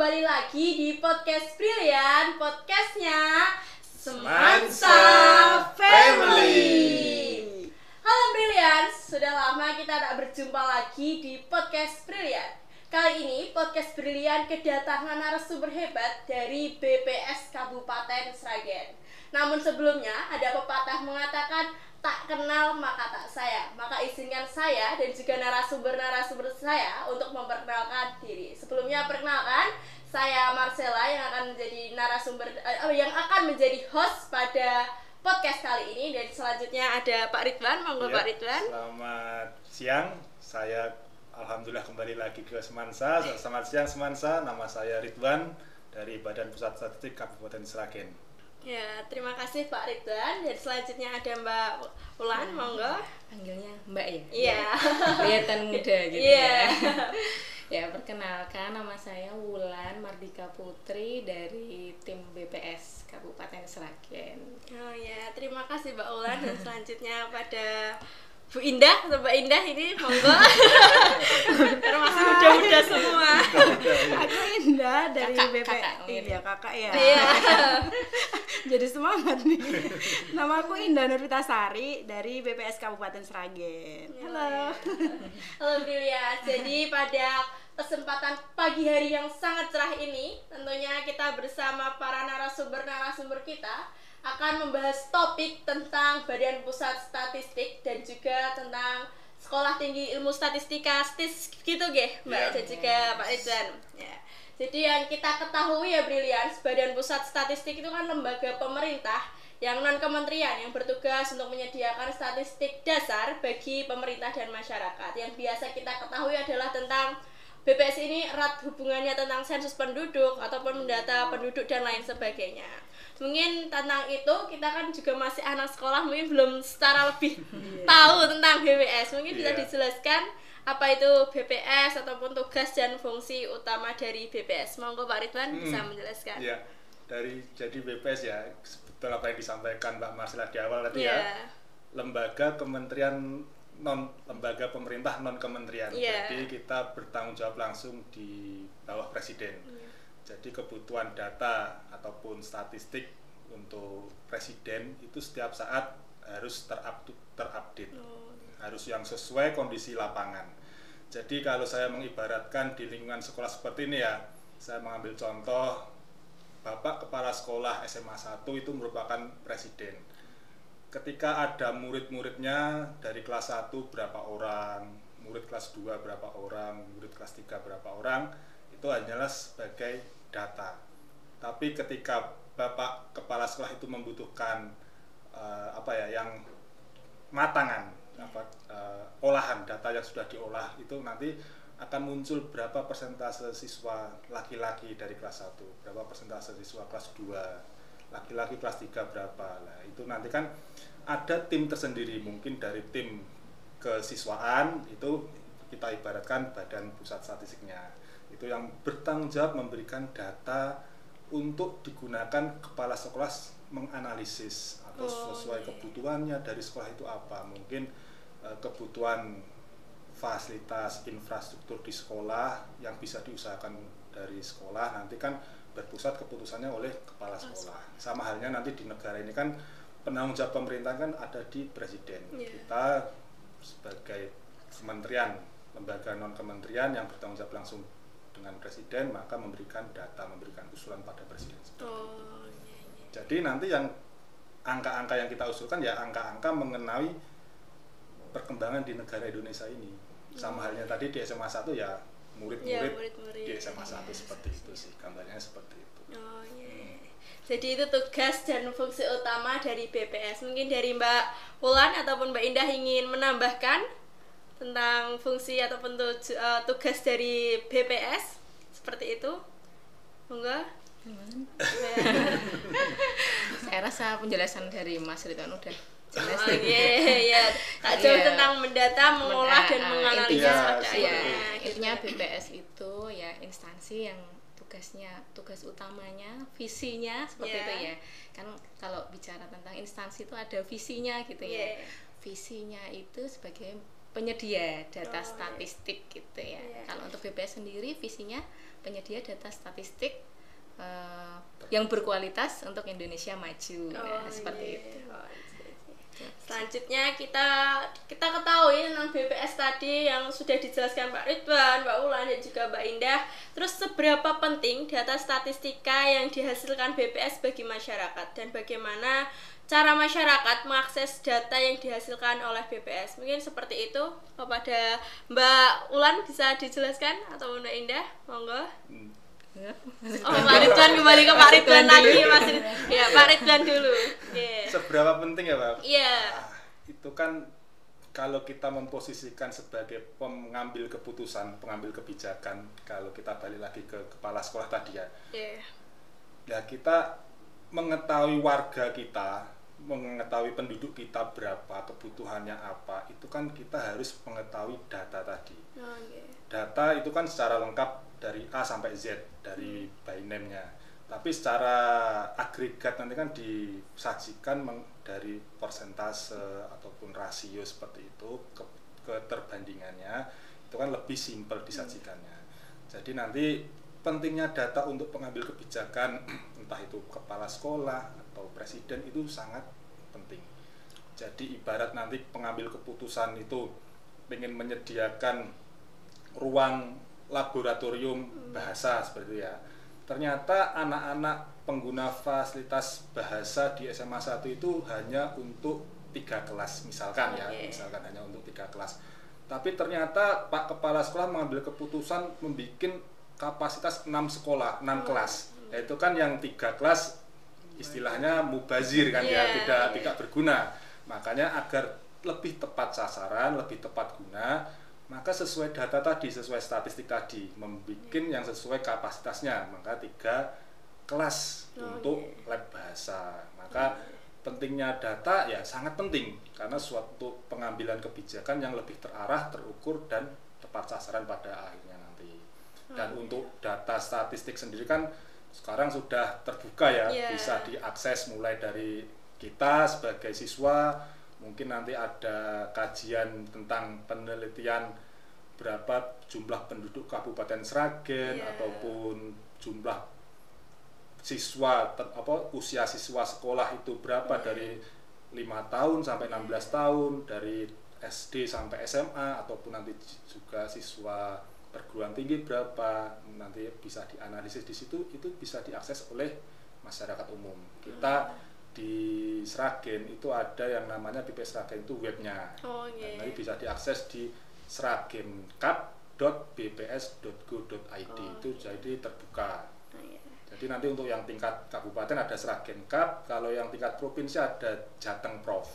kembali lagi di podcast Brilian, podcastnya Semansa Family. Halo Brilian, sudah lama kita tak berjumpa lagi di podcast Brilian. Kali ini podcast Brilian kedatangan narasumber hebat dari BPS Kabupaten Sragen. Namun sebelumnya ada pepatah mengatakan tak kenal maka tak sayang. Maka izinkan saya dan juga narasumber-narasumber saya untuk memperkenalkan diri. Sebelumnya perkenalkan, saya Marcella yang akan menjadi yang akan menjadi host pada podcast kali ini. Dan selanjutnya ada Pak Ridwan, monggo Ya, Pak Ridwan. Selamat siang, saya alhamdulillah kembali lagi ke Semansa. Selamat siang Semansa, nama saya Ridwan dari Badan Pusat Statistik Kabupaten Sragen. Ya, terima kasih Pak Ridwan. Dan selanjutnya ada Mbak Ulan, monggo. Panggilnya Mbak ya? Iya. Kelihatan muda gitu Iya. ya. Ya, perkenalkan nama saya Wulan Mardika Putri dari tim BPS Kabupaten Sragen. Oh ya, terima kasih Mbak Ulan. Dan selanjutnya pada Bu Indah atau Mbak Indah ini, monggo. Karena masih muda-muda semua. Aku Indah dari Kakak, BPS. kakak, Iya, kakak ya. Iya. Jadi semangat nih. Nama aku Indah Nurvitasari dari BPS Kabupaten Sragen. Halo. Halo Brilian. Jadi pada kesempatan pagi hari yang sangat cerah ini, tentunya kita bersama para narasumber kita akan membahas topik tentang Badan Pusat Statistik dan juga tentang Sekolah Tinggi Ilmu Statistika STIS gitu nggih, Mbak, Ya. dan juga Pak Ridwan. Ya. Jadi yang kita ketahui ya Brilian, Badan Pusat Statistik itu kan lembaga pemerintah yang non kementerian yang bertugas untuk menyediakan statistik dasar bagi pemerintah dan masyarakat. Yang biasa kita ketahui adalah tentang BPS ini erat hubungannya tentang sensus penduduk ataupun mendata penduduk dan lain sebagainya. Mungkin tentang itu kita kan juga masih anak sekolah, mungkin belum secara lebih tahu tentang BPS. Mungkin bisa Iya. dijelaskan apa itu BPS ataupun tugas dan fungsi utama dari BPS. Monggo Pak Ridwan bisa menjelaskan. Ya, jadi BPS ya, betul apa yang disampaikan Mbak Marcella di awal tadi Iya. ya. Lembaga lembaga pemerintah non kementerian. Iya. Jadi kita bertanggung jawab langsung di bawah presiden. Jadi kebutuhan data ataupun statistik untuk presiden itu setiap saat harus terupdate, harus yang sesuai kondisi lapangan. Jadi kalau saya mengibaratkan di lingkungan sekolah seperti ini ya, saya mengambil contoh Bapak Kepala Sekolah SMA 1 itu merupakan presiden. Ketika ada murid-muridnya dari kelas 1 berapa orang, murid kelas 2 berapa orang, murid kelas 3 berapa orang, itu hanyalah sebagai data. Tapi ketika Bapak Kepala Sekolah itu membutuhkan yang matangan, olahan data yang sudah diolah, itu nanti akan muncul berapa persentase siswa laki-laki dari kelas 1, berapa persentase siswa kelas 2, laki-laki kelas 3 berapa. Nah, itu nanti kan ada tim tersendiri, mungkin dari tim kesiswaan itu kita ibaratkan Badan Pusat Statistiknya. Itu yang bertanggung jawab memberikan data untuk digunakan kepala sekolah menganalisis atau sesuai kebutuhannya dari sekolah itu apa. Mungkin kebutuhan fasilitas infrastruktur di sekolah yang bisa diusahakan dari sekolah, nanti kan berpusat keputusannya oleh kepala sekolah. Sama halnya nanti di negara ini kan penanggung jawab pemerintah kan ada di presiden. Kita sebagai kementerian, lembaga non kementerian yang bertanggung jawab langsung dengan presiden, maka memberikan data, memberikan usulan pada presiden. Jadi nanti yang angka-angka yang kita usulkan ya angka-angka mengenai perkembangan di negara Indonesia ini. Sama halnya tadi di SMA 1 ya murid-murid di SMA 1 seperti itu sih, gambarnya seperti itu. Jadi itu tugas dan fungsi utama dari BPS. Mungkin dari Mbak Ulan ataupun Mbak Indah ingin menambahkan tentang fungsi ataupun tugas dari BPS seperti itu, monggo. Saya rasa penjelasan dari Mas Ridwan udah jelas. Iya. Tak jauh tentang mendata, mengolah dan menganalisa. Intinya BPS itu ya instansi yang tugas utamanya, visinya seperti itu ya. Kan kalau bicara tentang instansi itu ada visinya gitu ya. Visinya itu sebagai penyedia data statistik gitu ya. Kalau untuk BPS sendiri visinya penyedia data statistik yang berkualitas untuk Indonesia maju. Seperti itu. Selanjutnya kita ketahui tentang BPS tadi yang sudah dijelaskan Pak Ridwan, Mbak Ulan, dan juga Mbak Indah. Terus seberapa penting data statistika yang dihasilkan BPS bagi masyarakat, dan bagaimana cara masyarakat mengakses data yang dihasilkan oleh BPS? Mungkin seperti itu. Kepada Mbak Ulan bisa dijelaskan, atau Mbak Indah, monggo. Pak Ridwan, kembali ke Pak Ridwan lagi, Mas. Ya, Pak Ridwan dulu. Seberapa penting ya, Pak? Iya. Itu kan kalau kita memposisikan sebagai pengambil keputusan, pengambil kebijakan, kalau kita balik lagi ke kepala sekolah tadi ya. Ya kita mengetahui warga kita, mengetahui penduduk kita berapa, kebutuhannya apa, itu kan kita harus mengetahui data tadi. Data itu kan secara lengkap dari A sampai Z, dari by name-nya. Tapi secara agregat nanti kan disajikan dari persentase ataupun rasio seperti itu, keterbandingannya itu kan lebih simpel disajikannya. Jadi nanti pentingnya data untuk pengambil kebijakan, entah itu kepala sekolah atau presiden, itu sangat penting. Jadi ibarat nanti pengambil keputusan itu ingin menyediakan ruang laboratorium bahasa seperti itu ya. Ternyata anak-anak pengguna fasilitas bahasa di SMA 1 itu hanya untuk 3 kelas misalkan ya, misalkan hanya untuk 3 kelas. Tapi ternyata Pak Kepala Sekolah mengambil keputusan membuat kapasitas 6 sekolah, 6 kelas. Yaitu kan yang 3 kelas istilahnya mubazir kan ya, tidak berguna. Makanya agar lebih tepat sasaran, lebih tepat guna, maka sesuai data tadi, sesuai statistik tadi, membuat yang sesuai kapasitasnya, maka 3 kelas untuk lab bahasa. Maka pentingnya data ya sangat penting, karena suatu pengambilan kebijakan yang lebih terarah, terukur, dan tepat sasaran pada akhirnya nanti. Dan untuk data statistik sendiri kan sekarang sudah terbuka ya, bisa diakses mulai dari kita sebagai siswa. Mungkin nanti ada kajian tentang penelitian berapa jumlah penduduk Kabupaten Sragen, ataupun jumlah siswa usia siswa sekolah itu berapa, dari 5 tahun sampai 16 tahun, dari SD sampai SMA, ataupun nanti juga siswa perguruan tinggi berapa, nanti bisa dianalisis di situ, itu bisa diakses oleh masyarakat umum. Kita di Sragen itu ada yang namanya BPS Sragen itu webnya. Nanti bisa diakses di sragencap.bps.go.id. Itu jadi terbuka. Jadi nanti untuk yang tingkat kabupaten ada Sragen Cap, kalau yang tingkat provinsi ada Jateng Prof.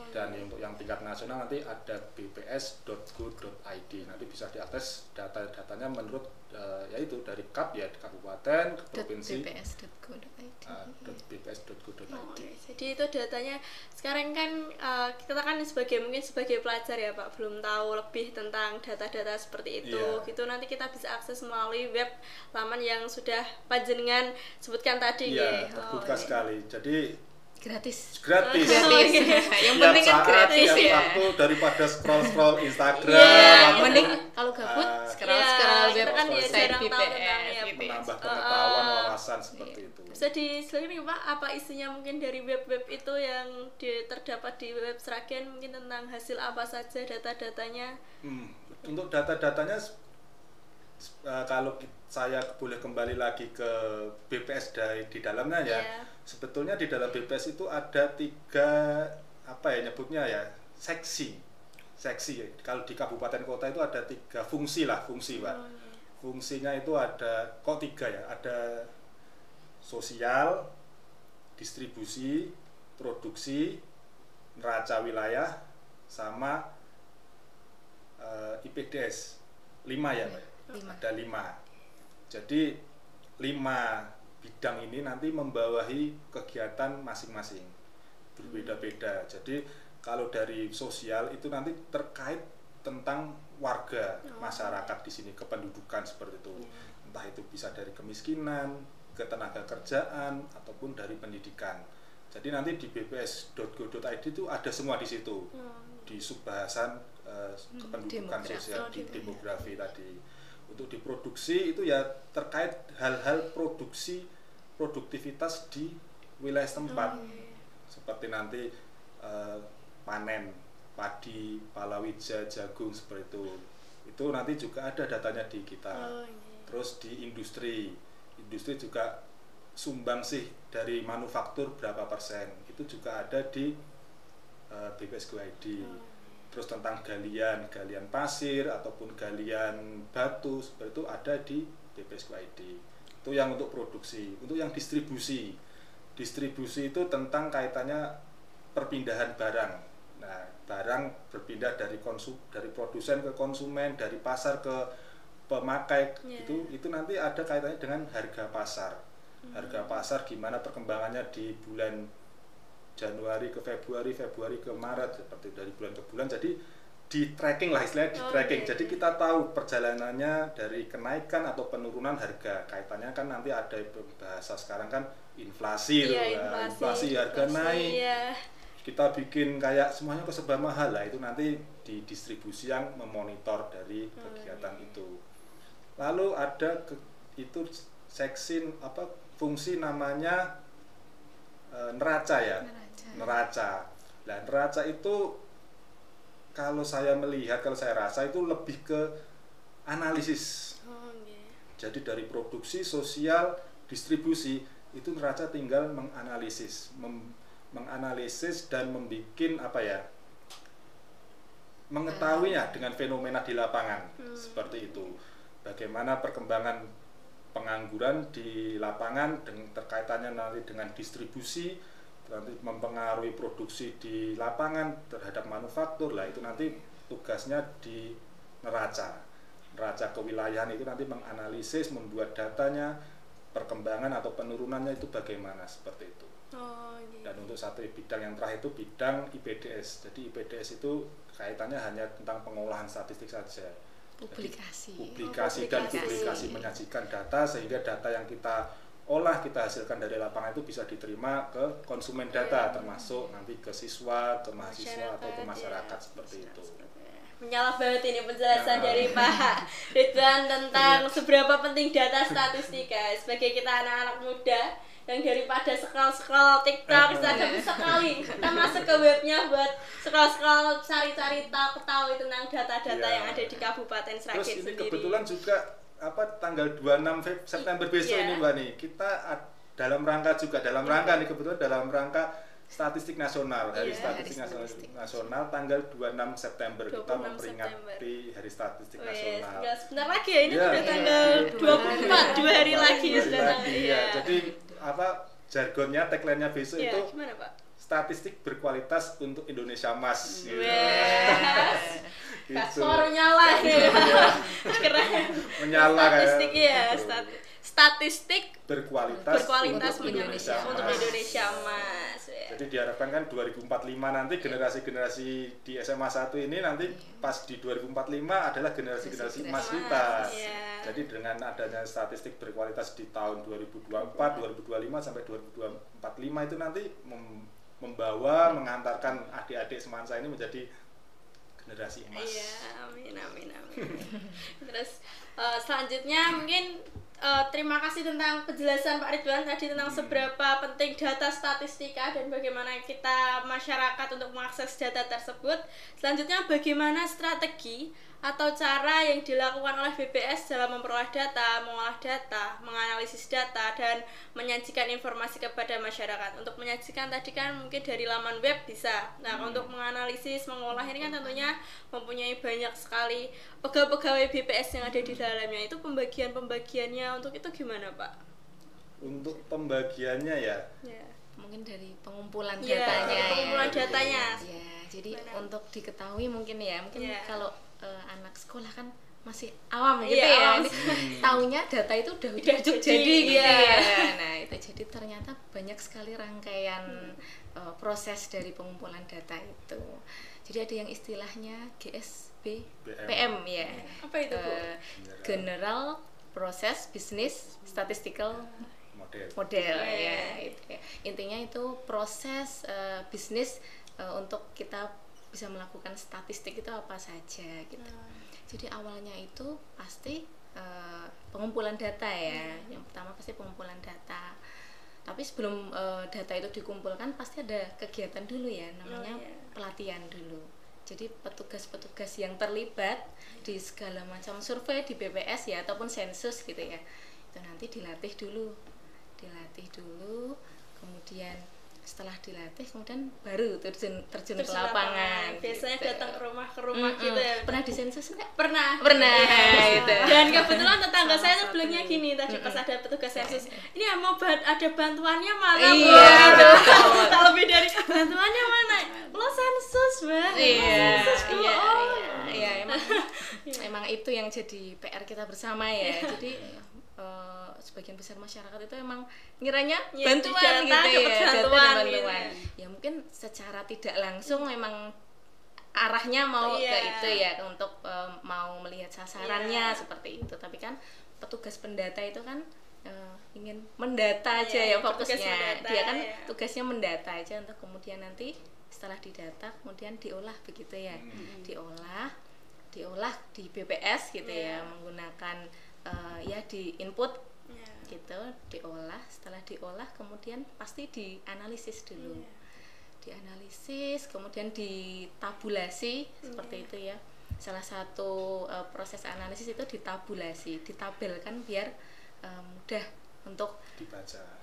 Dan untuk yang tingkat nasional nanti ada bps.go.id. Nanti bisa diakses data-datanya menurut yaitu dari Cap ya, di kabupaten, ke provinsi, bps.go.id. Jadi itu datanya sekarang kan kita kan mungkin sebagai pelajar ya Pak, belum tahu lebih tentang data-data seperti itu. Gitu nanti kita bisa akses melalui web laman yang sudah panjenengan sebutkan tadi. Terbuka sekali. Jadi gratis. Yang penting kan gratis ya. Waktu daripada scroll Instagram. Mending kalau gabut scroll web kan website BPS gitu. Menambah pengetahuan, wawasan seperti itu. Bisa dijelaskan Pak, apa isinya mungkin dari web-web itu yang terdapat di web Sragen, mungkin tentang hasil apa saja, data-datanya? Untuk data-datanya, kalau saya boleh kembali lagi ke BPS di dalamnya ya, sebetulnya di dalam BPS itu ada 3 nyebutnya ya, seksi. Kalau di kabupaten kota itu ada 3 fungsi Pak. Fungsinya itu ada 3 ya, ada sosial, distribusi, produksi, neraca wilayah, sama IPDS. 5 ya Pak. Ada 5. Jadi 5 bidang ini nanti membawahi kegiatan masing-masing, berbeda-beda. Jadi kalau dari sosial itu nanti terkait tentang warga, masyarakat di sini, kependudukan seperti itu. Entah itu bisa dari kemiskinan, ketenaga kerjaan, ataupun dari pendidikan. Jadi nanti di bps.go.id itu ada semua di situ. Di subbahasan kependudukan sosial, di demografi tadi. Untuk diproduksi itu ya terkait hal-hal produktivitas di wilayah setempat. Seperti nanti panen padi, palawija, jagung seperti itu. Itu nanti juga ada datanya di kita. Terus di industri juga sumbangsih dari manufaktur berapa persen, itu juga ada di BPS GoID. Terus tentang galian pasir ataupun galian batu seperti itu ada di BPS GoID. Itu yang untuk produksi. Untuk yang distribusi itu tentang kaitannya perpindahan barang. Nah, barang berpindah dari produsen ke konsumen, dari pasar ke pemakai, itu nanti ada kaitannya dengan harga pasar. Harga pasar gimana perkembangannya di bulan Januari ke Februari ke Maret, seperti dari bulan ke bulan. Jadi di tracking lah istilahnya, di tracking. Jadi kita tahu perjalanannya dari kenaikan atau penurunan harga. Kaitannya kan nanti ada bahasa sekarang kan inflasi, inflasi harga naik. Kita bikin kayak semuanya serba mahal lah, itu nanti di distribusi yang memonitor dari kegiatan itu. Lalu ada itu fungsi namanya neraca ya. Neraca. Nah, neraca itu kalau saya rasa itu lebih ke analisis. Jadi dari produksi, sosial, distribusi itu neraca tinggal menganalisis dan membuat mengetahuinya dengan fenomena di lapangan. Seperti itu. Bagaimana perkembangan pengangguran di lapangan terkaitannya nanti dengan distribusi, nanti mempengaruhi produksi di lapangan terhadap manufaktur lah, itu nanti tugasnya di neraca kewilayahan. Itu nanti menganalisis, membuat datanya, perkembangan atau penurunannya itu bagaimana, seperti itu. Dan untuk satu bidang yang terakhir itu bidang IPDS. Jadi IPDS itu kaitannya hanya tentang pengolahan statistik saja. Publikasi menyajikan data, sehingga data yang kita olah, kita hasilkan dari lapangan itu bisa diterima ke konsumen data, termasuk nanti ke siswa, ke mahasiswa atau ke masyarakat, seperti itu. Menyala banget ini penjelasan dari Pak Ridwan tentang seberapa penting data statistika sebagai kita anak-anak muda yang daripada scroll TikTok saja bisa sekali kita masuk ke webnya buat scroll cari-cari tahu tentang data-data yang ada di Kabupaten Sragen sendiri. Terus ini kebetulan juga tanggal 26 September besok ini Mbak nih, kita dalam rangka Statistik Nasional, Hari Statistik Nasional tanggal 26 September 26 kita memperingati Hari Statistik Nasional. Sebentar lagi ya, ini udah tanggal 24, 2 hari lagi sudah. Jadi jargonnya, tagline-nya besok itu gimana, Pak? Statistik berkualitas untuk Indonesia Emas. Suara nyala nih. Keren. Menyala statistik statistik berkualitas untuk Indonesia Emas. Jadi diharapkan kan 2045 nanti generasi-generasi di SMA 1 ini nanti pas di 2045 adalah generasi emas kita. Jadi dengan adanya statistik berkualitas di tahun 2024, 2025 sampai 2045 itu nanti mengantarkan adik-adik semansa ini menjadi generasi emas. Amin. Terus selanjutnya mungkin terima kasih tentang penjelasan Pak Ridwan tadi tentang seberapa penting data statistika dan bagaimana kita masyarakat untuk mengakses data tersebut. Selanjutnya bagaimana strategi atau cara yang dilakukan oleh BPS dalam memperoleh data, mengolah data, menganalisis data, dan menyajikan informasi kepada masyarakat. Untuk menyajikan tadi kan mungkin dari laman web bisa. Nah, untuk menganalisis, mengolah ini kan tentunya mempunyai banyak sekali pegawai BPS yang ada di dalamnya. Itu pembagiannya untuk itu gimana, Pak? Untuk pembagiannya ya. Mungkin dari pengumpulan datanya. Datanya. Jadi untuk diketahui mungkin kalau anak sekolah kan masih awam gitu taunya data itu udah jadi gitu ya. Nah itu jadi ternyata banyak sekali rangkaian proses dari pengumpulan data itu. Jadi ada yang istilahnya GSB PM ya. Apa itu Bu? General Process Business Statistical Model ya. Intinya itu proses bisnis untuk kita bisa melakukan statistik itu apa saja gitu. Jadi awalnya itu pasti pengumpulan data ya. Yang pertama pasti pengumpulan data. Tapi sebelum data itu dikumpulkan pasti ada kegiatan dulu ya, namanya pelatihan dulu. Jadi petugas-petugas yang terlibat di segala macam survei di BPS ya ataupun sensus gitu ya, itu nanti dilatih dulu, kemudian setelah dilatih kemudian baru terjun ke lapangan. Biasanya gitu. datang ke rumah gitu ya. Pernah disensus nggak? Pernah Gitu. Dan kebetulan tetangga saya tuh satu. bilangnya gini tadi pas ada petugas sensus, ini mau ada bantuannya mana Bu? Iya, betul. Tak lebih dari bantuannya mana? Lo sensus Mbak. Sensus Bu. Iya, emang itu yang jadi PR kita bersama ya. Jadi sebagian besar masyarakat itu emang ngiranya Ya, bantuan data, gitu dapat ya, data dan bantuan bantuan. gitu. Ya mungkin secara tidak langsung memang arahnya mau ke itu ya, untuk mau melihat sasarannya seperti itu. Tapi kan petugas pendata itu kan ingin mendata aja ya fokusnya. mendata, Dia kan tugasnya mendata aja untuk kemudian nanti setelah didata kemudian diolah begitu ya. Diolah di BPS gitu ya, menggunakan ya di input gitu, diolah. Setelah diolah kemudian pasti dianalisis dulu. Dianalisis kemudian ditabulasi seperti itu ya. Salah satu proses analisis itu ditabulasi, ditabelkan biar mudah untuk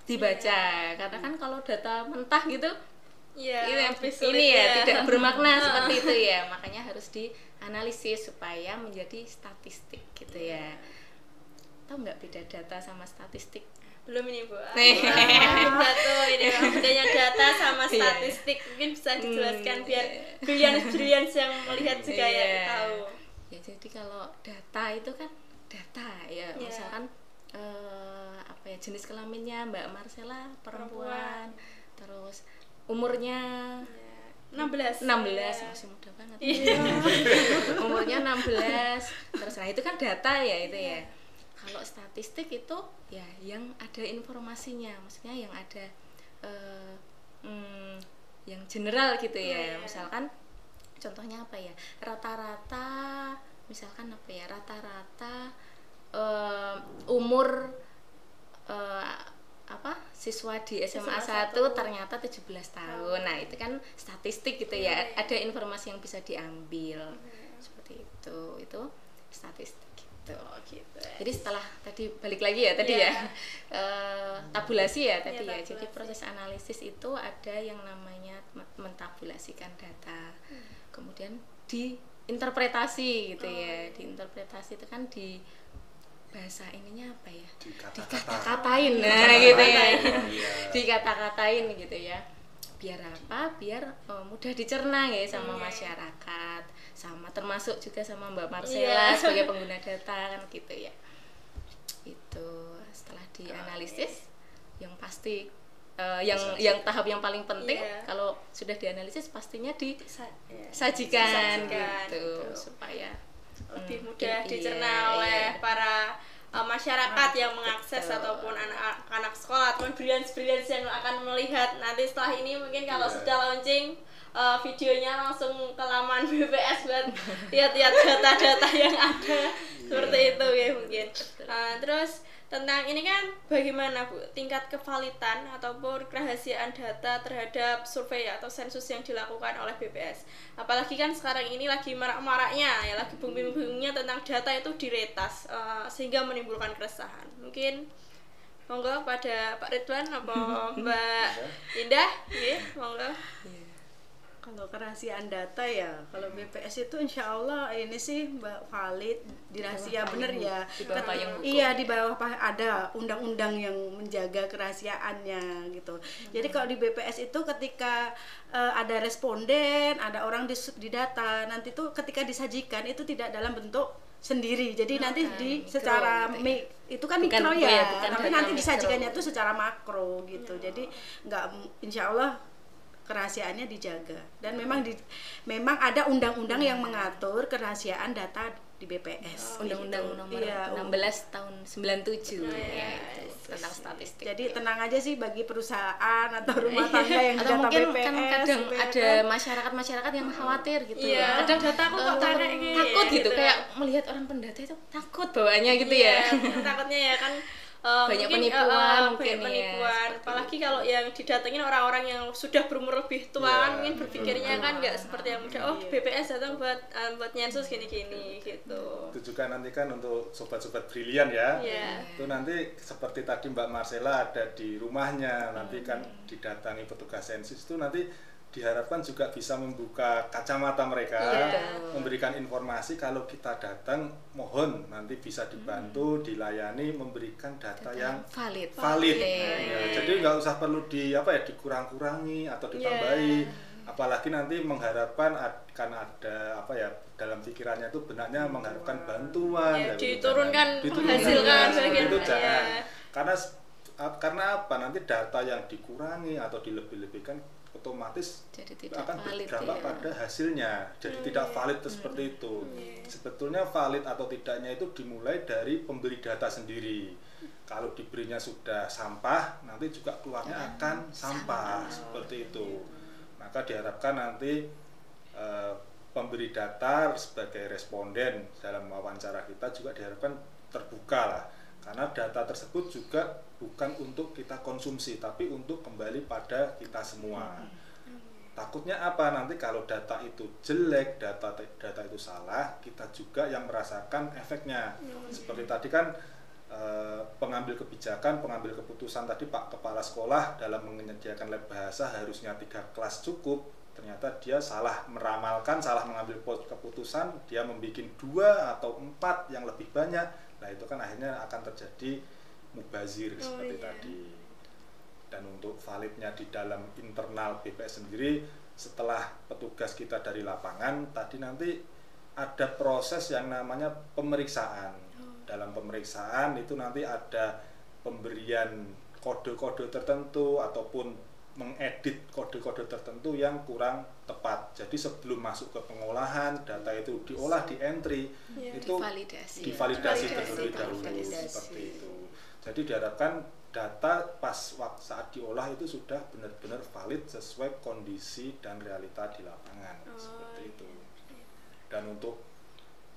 dibaca. Karena kan kalau data mentah gitu ini ya tidak bermakna seperti itu ya. Makanya harus dianalisis supaya menjadi statistik gitu ya. Tahu nggak beda data sama statistik? Belum ini Bu. Ini bedanya data sama statistik mungkin bisa dijelaskan biar brilliant yang melihat juga ya tahu. Ya jadi kalau data itu kan data ya, misalkan jenis kelaminnya Mbak Marcella perempuan, terus umurnya 16 masih muda banget. Umurnya 16. Terus nah itu kan data ya itu ya. Kalau statistik itu ya yang ada informasinya, maksudnya yang ada yang general gitu ya. Misalkan contohnya apa ya? Rata-rata umur siswa di SMA 1 ternyata 17 tahun. Nah, itu kan statistik gitu ya. Ada informasi yang bisa diambil. Seperti itu. Itu statistik. Gitu. Jadi setelah tadi balik lagi ya tabulasi ya tadi ya. Jadi proses analisis itu ada yang namanya mentabulasikan data. Kemudian diinterpretasi gitu ya. Diinterpretasi itu kan di bahasa ininya apa ya? Dikata-katain. Nah, gitu ya. Dikata-katain gitu ya. Biar apa? Biar mudah dicerna ya sama masyarakat, sama termasuk juga sama Mbak Marcella sebagai pengguna data kan gitu ya. Itu setelah dianalisis yang pasti yang tahap yang paling penting kalau sudah dianalisis pastinya disajikan gitu supaya lebih mudah dicerna oleh para masyarakat yang mengakses ataupun anak-anak sekolah ataupun brilliant yang akan melihat nanti setelah ini. Mungkin kalau sudah launching videonya langsung ke laman BPS buat lihat-lihat data-data yang ada seperti itu ya mungkin. Terus tentang ini kan bagaimana Bu tingkat kevalidan ataupun kerahasiaan data terhadap survei atau sensus yang dilakukan oleh BPS. Apalagi kan sekarang ini lagi marak-maraknya ya, lagi booming-boomingnya tentang data itu diretas sehingga menimbulkan keresahan. Mungkin monggo pada Pak Ridwan apa Mbak Indah, monggo. Kalau kerahasiaan data ya, kalau BPS itu insya Allah ini sih valid, dirahasia bener ya. Di bawah payung hukum. Iya, di bawah ada undang-undang yang menjaga kerahasiaannya gitu. Jadi kalau di BPS itu ketika ada responden, ada orang di data, nanti tuh ketika disajikan itu tidak dalam bentuk sendiri. Jadi nanti secara itu kan bukan, mikro ya, bukan tapi nanti disajikannya tuh secara makro gitu. Jadi insya Allah kerahasiaannya dijaga dan memang ada undang-undang yang mengatur kerahasiaan data di BPS. Undang-Undang nomor Iya, 16 tahun 97 ya, itu tentang statistik. Jadi tenang aja sih bagi perusahaan atau rumah tangga yang Atau data mungkin BPS. kan kadang gitu ya ada kan. masyarakat yang khawatir gitu Iya, ya. kadang dataku kok tarik gitu takut ya, gitu, gitu. kayak melihat orang pendata itu takut bawaannya gitu Iya, ya. takutnya ya kan Banyak mungkin, penipuan banyak mungkin ya, penipuan. seperti Apalagi kalau yang didatengin orang-orang yang sudah berumur lebih tua Iya, kan mungkin berpikirnya kan nggak seperti yang muda. Oh, Iya. BPS datang buat nyensus gini-gini gitu. Itu juga nanti kan untuk sobat-sobat brilian ya. Iya. Itu nanti seperti tadi Mbak Marcella ada di rumahnya, nanti kan didatangi petugas sensus itu nanti diharapkan juga bisa membuka kacamata mereka, memberikan informasi kalau kita datang, mohon nanti bisa dibantu, dilayani, memberikan data yang valid. Ya, jadi nggak usah perlu dikurang-kurangi atau ditambahi, apalagi nanti mengharapkan akan ada dalam pikirannya itu benaknya mengharapkan bantuan, Ya, gitu. diturunkan, Diturunkan, menghasilkan seperti bagian, itu jangan, ya. karena apa, nanti data yang dikurangi atau dilebih-lebihkan otomatis Jadi tidak akan valid berdampak ya. pada hasilnya, jadi tidak valid seperti itu. Sebetulnya valid atau tidaknya itu dimulai dari pemberi data sendiri. Kalau diberinya sudah sampah, nanti juga keluarnya akan sampah seperti itu. Maka diharapkan nanti pemberi data sebagai responden dalam wawancara kita juga diharapkan terbuka lah, karena data tersebut juga bukan untuk kita konsumsi tapi untuk kembali pada kita semua. Takutnya apa, nanti kalau data itu jelek, data itu salah, kita juga yang merasakan efeknya. Seperti tadi kan pengambil kebijakan, pengambil keputusan tadi Pak Kepala Sekolah dalam menyediakan lab bahasa harusnya 3 kelas cukup, ternyata dia salah meramalkan, salah mengambil keputusan, dia membuat 2 atau 4 yang lebih banyak. Nah itu kan akhirnya akan terjadi mubazir seperti tadi. Dan untuk validnya di dalam internal BPS sendiri, setelah petugas kita dari lapangan tadi nanti ada proses yang namanya pemeriksaan. Dalam pemeriksaan itu nanti ada pemberian kode-kode tertentu ataupun mengedit kode-kode tertentu yang kurang tepat. Jadi sebelum masuk ke pengolahan, data itu diolah, di entry, itu divalidasi terlebih dahulu seperti itu. Jadi diharapkan data pas saat diolah itu sudah benar-benar valid sesuai kondisi dan realita di lapangan seperti itu. Dan untuk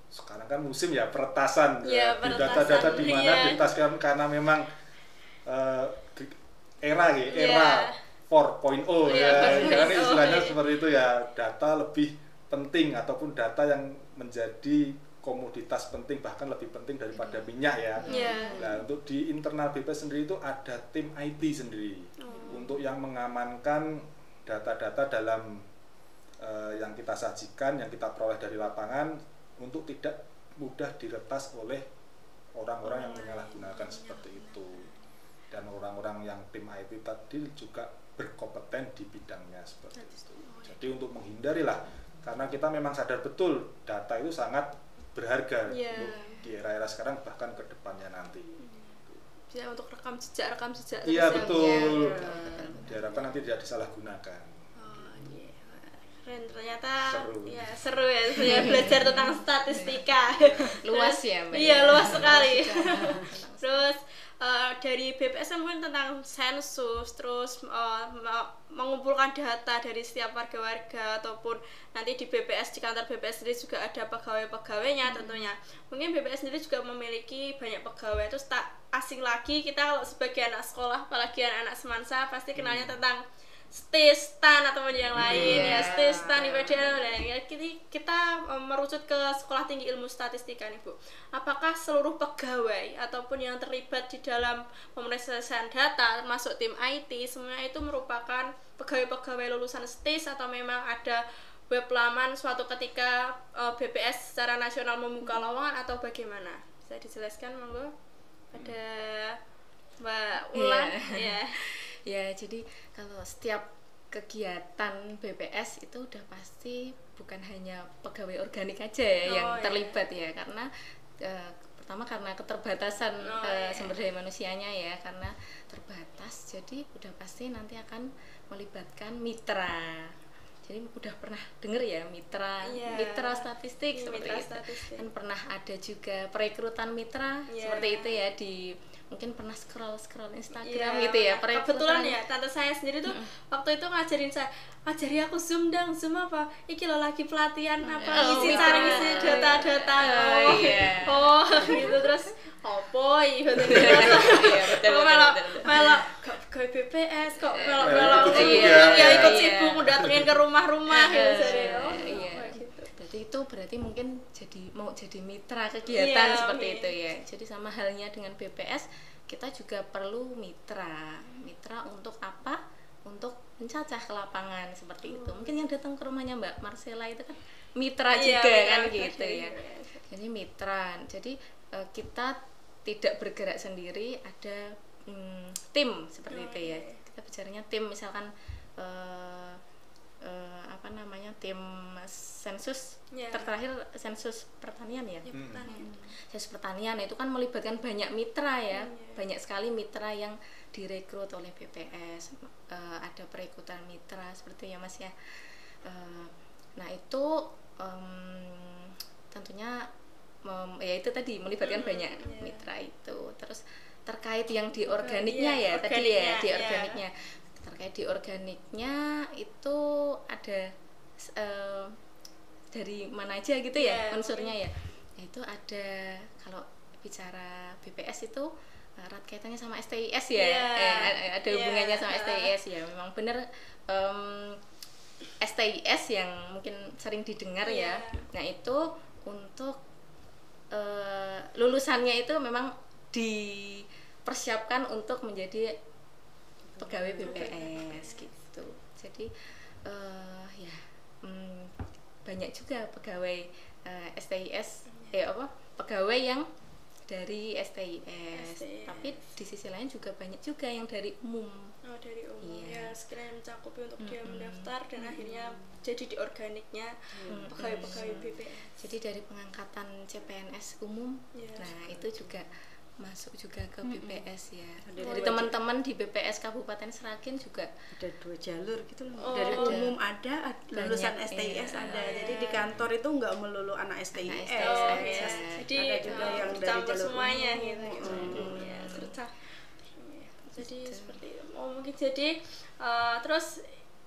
sekarang kan musim ya peretasan, di data-data di mana ditaskan karena memang era 4.0 ya, karena istilahnya seperti itu ya, data lebih penting ataupun data yang menjadi komoditas penting, bahkan lebih penting daripada minyak ya. Nah, untuk di internal BPS sendiri itu ada tim IT sendiri untuk yang mengamankan data-data dalam yang kita sajikan, yang kita peroleh dari lapangan untuk tidak mudah diretas oleh orang-orang yang menyalahgunakan seperti itu. Dan orang-orang yang tim IT tadi juga berkompeten di bidangnya seperti itu. Jadi untuk menghindarilah, karena kita memang sadar betul data itu sangat berharga untuk di era-era sekarang bahkan ke depannya nanti. Bisa untuk rekam jejak. Iya betul. Diharapkan nanti tidak disalahgunakan. Keren, ternyata seru ya belajar tentang statistika. Luas ya Mbak. Iya, luas sekali. Terus dari BPS mungkin tentang sensus, terus mengumpulkan data dari setiap warga-warga, ataupun nanti di BPS, di kantor BPS sendiri juga ada pegawai-pegawainya tentunya. Mungkin BPS sendiri juga memiliki banyak pegawai, terus tak asing lagi kita kalau sebagai anak sekolah, apalagi anak semansa pasti kenalnya tentang STISTAN atau yang lain ya, STISTAN, IPDN, ya, kita merucut ke Sekolah Tinggi Ilmu Statistika nih Bu. Apakah seluruh pegawai ataupun yang terlibat di dalam pemrosesan data, termasuk tim IT, semuanya itu merupakan pegawai-pegawai lulusan STIS, atau memang ada web laman suatu ketika BPS secara nasional membuka lowongan, atau bagaimana? Bisa dijelaskan monggo? Ada Mbak Ulan ya. Ya, jadi kalau setiap kegiatan BPS itu udah pasti bukan hanya pegawai organik aja ya yang terlibat ya, karena pertama karena keterbatasan sumber daya manusianya ya, karena terbatas, jadi udah pasti nanti akan melibatkan mitra. Jadi udah pernah denger ya mitra statistik seperti mitra itu. statistik. Kan pernah ada juga perekrutan mitra seperti itu ya, di mungkin pernah scroll Instagram gitu ya, kebetulan ya tante saya sendiri tuh waktu itu ngajarin saya, ajari aku Zoom dong. Zoom apa? Iki lo lagi pelatihan apa, ngisi data-data. Gitu terus opo iya betul. Melok ke BPS kok melok ikut sibuk datengin ke rumah-rumah gitu. Berarti mungkin mau jadi mitra kegiatan seperti itu ya. Jadi sama halnya dengan BPS, kita juga perlu mitra untuk apa? Untuk mencacah ke lapangan seperti itu. Mungkin yang datang ke rumahnya Mbak Marcella itu kan mitra juga kan gitu ya. Jadi mitra. Jadi kita tidak bergerak sendiri, ada tim seperti itu ya. Kita bicaranya tim, misalkan tim sensus terakhir sensus pertanian ya. Sensus pertanian itu kan melibatkan banyak mitra ya, banyak sekali mitra yang direkrut oleh BPS. Ada perekrutan mitra seperti itu ya Mas ya. Nah itu tentunya ya itu tadi melibatkan banyak mitra itu. Terus terkait yang di organiknya organiknya. Terkait di organiknya itu ada dari mana aja gitu ya unsurnya ya. Itu ada, kalau bicara BPS itu erat kaitannya sama STIS ya. Ada hubungannya sama STIS ya. Memang benar STIS yang mungkin sering didengar ya. Nah itu untuk lulusannya itu memang dipersiapkan untuk menjadi pegawai BPS gitu. Jadi banyak juga pegawai STIS pegawai yang dari STIS. Tapi di sisi lain juga banyak juga yang dari umum. Dari umum ya, sekiranya mencakupi untuk dia mendaftar dan akhirnya jadi di organiknya pegawai-pegawai BPS. Jadi dari pengangkatan CPNS umum, nah itu juga masuk juga ke BPS ya. Dari teman-teman di BPS Kabupaten Sragen juga ada 2 jalur gitu loh. Dari umum ada lulusan STIS ada. Jadi di kantor itu nggak melulu anak STIS. Jadi ada juga yang dari jalur semuanya gitu. Jadi seperti itu. Mungkin jadi terus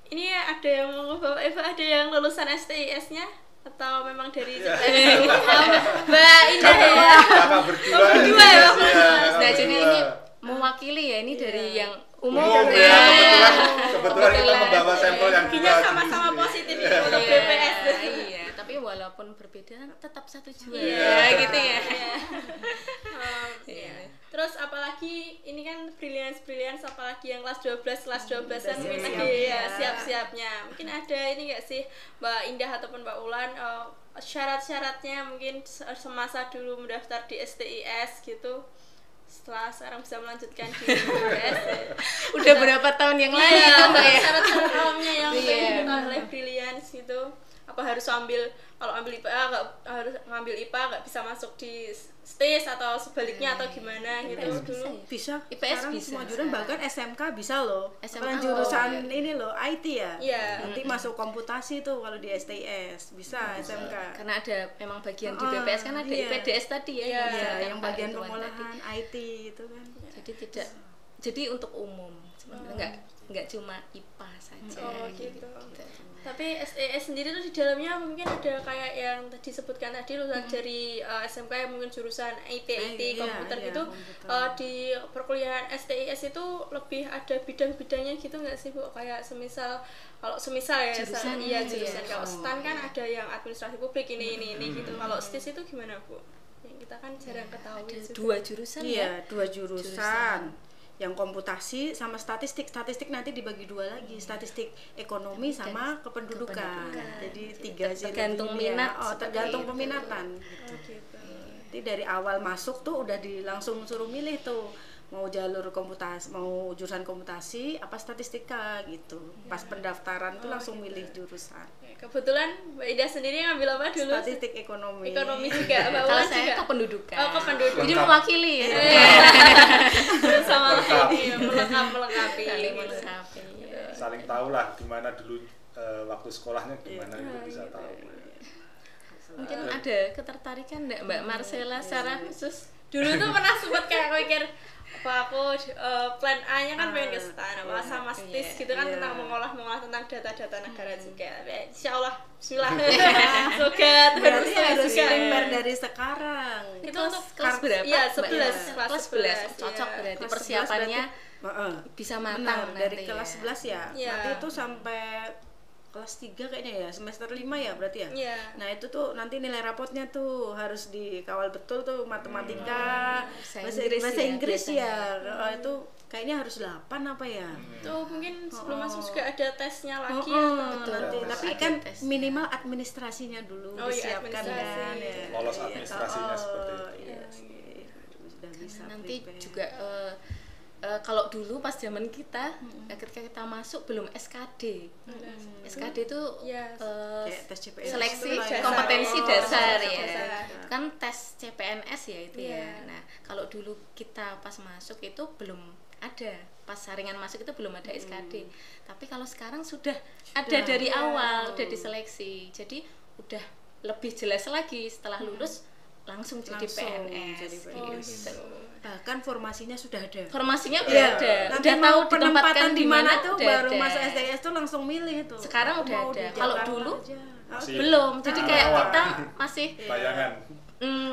ini ada yang mau Bapak Eva, ada yang lulusan STIS-nya atau memang dari Mbak Indah ya? Kakak berdua ya. Nah jadi ini mewakili ya, ini dari yang umum ya. Kebetulan kita membawa sampel yang kita sama-sama positif untuk BPS. Iya, tapi walaupun berbeda tetap satu jiwa gitu ya. Terus apalagi ini kan brilliance apalagi yang kelas 12-an mungkin lagi siap-siapnya. Mungkin ada ini enggak sih Mbak Indah ataupun Mbak Ulan syarat-syaratnya mungkin semasa dulu mendaftar di STIS gitu, setelah sekarang bisa melanjutkan di BPS udah berapa tahun yang lalu Mbak ya? Syarat-syarat awamnya yang dibutuhkan oleh brilliance gitu. Apa harus kalau ambil IPA nggak harus ngambil IPA nggak bisa masuk di STIS atau sebaliknya atau gimana gitu dulu? Bisa. IPS sekarang bisa. semua jurusan bahkan SMK bisa loh. SMK Jurusan ini loh IT ya. Iya. Nanti masuk komputasi tuh kalau di STIS bisa SMK. Karena ada memang bagian di BPS kan ada IPDS tadi ya. Yang bagian pengolahan IT itu kan. Jadi untuk umum sebenarnya nggak cuma IPA saja. Gitu. Tapi STIS sendiri tuh di dalamnya mungkin ada kayak yang tadi disebutkan tadi lulusan dari SMK yang mungkin jurusan IT komputer gitu. Di perkuliahan STIS itu lebih ada bidang-bidangnya gitu nggak sih Bu? Kayak semisal ya jurusan. Kalau STAN kan ada yang administrasi publik ini gitu. Kalau STIS itu gimana Bu? Yang kita kan jarang ketahui juga. 2 jurusan ya? 2 jurusan. Yang komputasi sama statistik nanti dibagi 2 lagi, statistik ekonomi sama kependudukan. Jadi 3 tergantung minat, tergantung peminatan gitu. Jadi dari awal masuk tuh udah langsung suruh milih tuh mau jalur komputasi, mau jurusan komputasi apa statistika gitu. Pas pendaftaran tuh langsung milih jurusan. Kebetulan Mbak Ida sendiri ngambil apa dulu? Statistik ekonomi. Ekonomi juga. Kalau saya kependudukan. Kependudukan. Jadi mewakili ya. Sama melengkapi. Sama saling tahu lah gimana dulu waktu sekolahnya gimana itu bisa tahu. Mungkin ada ketertarikan enggak Mbak Marcella secara khusus? Dulu tuh pernah sempat kayak mikir apa aku plan A-nya kan pengen ke STAN, apa sama STIS gitu kan, tentang mengolah tentang data-data negara juga. Insyaallah bismillah. Semoga berarti harus prepare dari sekarang. Itu untuk kelas berapa? Iya, Mbak? 11, kelas 11. Cocok berarti Kelas 11 persiapannya bisa matang Benar, dari nanti kelas ya. 11 ya. Iya. Nanti itu sampai kelas 3 kayaknya ya, semester 5 ya berarti ya. Iya. Nah, itu tuh nanti nilai rapotnya tuh harus dikawal betul tuh, matematika, bahasa Inggris ya. Itu kayaknya harus 8 apa ya? Tuh mungkin sebelum masuk juga ada tesnya lagi Betul. Betul. Nanti. Tapi Ada kan tesnya. minimal administrasinya dulu Oh, iya, disiapkan administrasi. kan ya. Lolos administrasinya seperti itu. Iya. Sudah bisa Nanti prepare. juga kalau dulu pas zaman kita ketika kita masuk belum SKD. SKD itu Iya. Kayak tes CPNS seleksi itu lah ya. kompetensi Oh, dasar tes ya. dasar. Kan tes CPNS ya itu Iya. ya. Nah, kalau dulu kita pas masuk itu belum ada. Pas saringan masuk itu belum ada SKD. Tapi kalau sekarang sudah ada dari awal, udah diseleksi. Jadi udah lebih jelas lagi setelah lulus langsung jadi Langsung PNS. jadi PNS. Gitu. Bahkan formasinya sudah ada. Formasinya udah Iya, ada. nanti Udah mau tahu penempatan ditempatkan di mana tuh udah baru ada. masuk SDIS tuh langsung milih tuh. Sekarang udah Mau ada. di Kalau Jakarta dulu aja. Masih belum. Jadi kayak awal. kita masih Bayangan.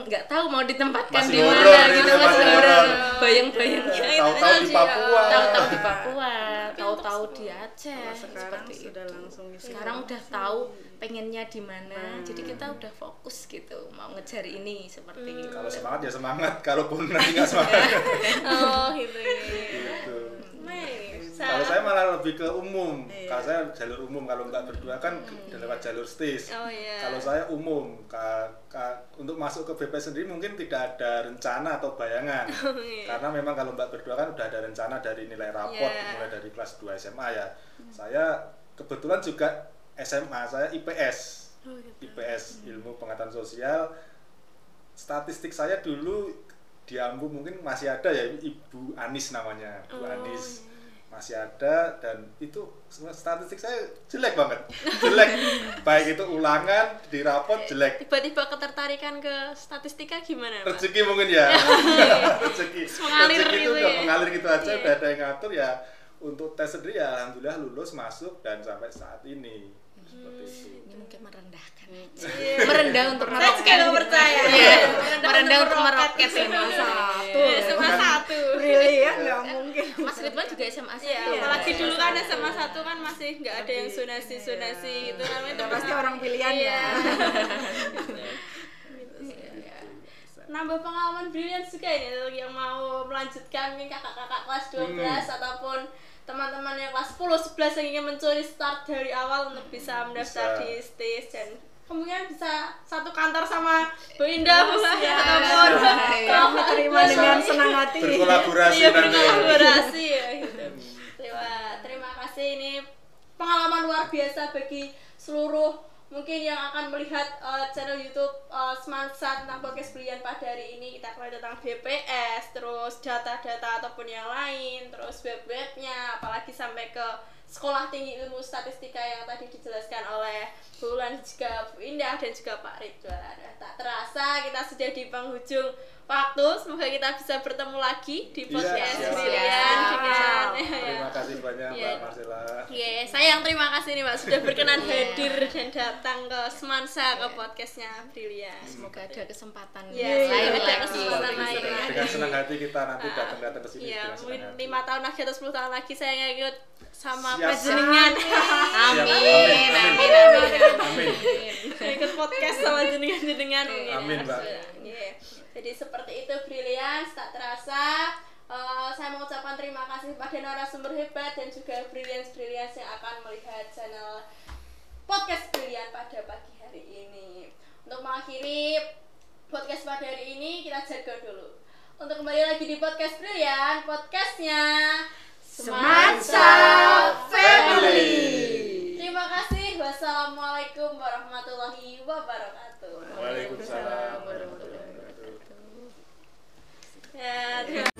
nggak tahu mau ditempatkan Masih di mana horor gitu, itu, masih masih horor. horor. Bayang-bayangnya itu Tahu-tahu di Papua. tahu-tahu di Papua, tahu-tahu di Aceh, Kalau sekarang seperti sudah itu. langsung isi. Sekarang udah tahu pengennya di mana, jadi kita udah fokus gitu mau ngejar ini seperti itu. Kalau semangat ya semangat, kalaupun nanti nggak semangat. Oh, gitu. Gitu. Kalau Kalau saya malah lebih ke umum. Iya. Kalau saya jalur umum, kalau nggak berdua kan udah lewat jalur STIS. Oh, iya. Kalau saya umum, untuk masuk ke BP sendiri mungkin tidak ada rencana atau bayangan. Karena memang kalau mbak berdua kan udah ada rencana dari nilai raport, Iya. mulai dari kelas 2 SMA ya. Saya kebetulan juga SMA, saya IPS. IPS, Ilmu Pengetahuan Sosial. Statistik saya dulu di Ambu mungkin masih ada ya, Ibu Anis namanya, Bu Anis. Masih ada, dan itu statistik saya jelek banget. Jelek. Baik itu ulangan, di rapot jelek. tiba-tiba ketertarikan ke statistika gimana, Pak? Rezeki mungkin ya. rezeki Mengalir rezeki itu gitu udah ya. mengalir gitu aja, Iya. udah ada yang ngatur ya. Untuk tes sendiri ya alhamdulillah lulus, masuk, dan sampai saat ini seperti itu. Ini mungkin merendahkan. Iya. Merendah untuk Saya meroket. juga nggak percaya. Iya, merendah untuk meroket SMA ini. 1. SMA 1. Brilian nggak mungkin. Mas Ridwan juga SMA 1. Iya, apalagi dulu kan SMA 1 kan masih nggak ada yang zonasi gitu kan. Itu Udah pasti orang pilihan Iya. ya. Nambah pengalaman brilian juga ini yang mau melanjutkan mungkin kakak-kakak kelas 12 ataupun teman-teman yang kelas 10, 11 yang ingin mencuri start dari awal untuk bisa mendaftar Bisa. di STIS dan kemungkinan bisa satu kantor sama Bu Indah ataupun Kami terima dengan senang hati. Berkolaborasi iya nanti. berkolaborasi ya gitu. Terima kasih, ini pengalaman luar biasa bagi seluruh mungkin yang akan melihat channel YouTube Semansa tentang podcast brilian pada hari ini. Kita akan tentang BPS, terus data-data ataupun yang lain, terus web-webnya, apalagi sampai ke Sekolah Tinggi Ilmu Statistika yang tadi dijelaskan oleh Bu Ulan, juga Bu Indah dan juga Pak Ridwan. Tak terasa kita sudah di penghujung waktu. Semoga kita bisa bertemu lagi di podcast siap. brilian dengan Terima kasih banyak Iya. Mbak Marcella. Iya, saya yang terima kasih nih Mbak sudah berkenan hadir dan datang ke Semansa ke podcastnya brilian. Semoga ada kesempatan Iya, lain ada lagi. kesempatan lain. Dengan senang hati kita nanti datang ke sini Iya, dengan mungkin senang hati. 5 tahun lagi atau 10 tahun lagi saya ngikut sama Siap. panjenengan. Amin, amin, Amin. Ikut podcast sama jenengan-jenengan mungkin. Amin, Mbak. Iya. Jadi seperti itu brilian, tak terasa. Saya mengucapkan terima kasih kepada narasumber hebat dan juga Brilliance yang akan melihat channel podcast brilian pada pagi hari ini. Untuk mengakhiri podcast pada hari ini kita jaga dulu. Untuk kembali lagi di podcast brilian, podcastnya Semansa Family. Terima kasih. Wassalamualaikum warahmatullahi wabarakatuh. Waalaikumsalam warahmatullahi wabarakatuh. Ya, terima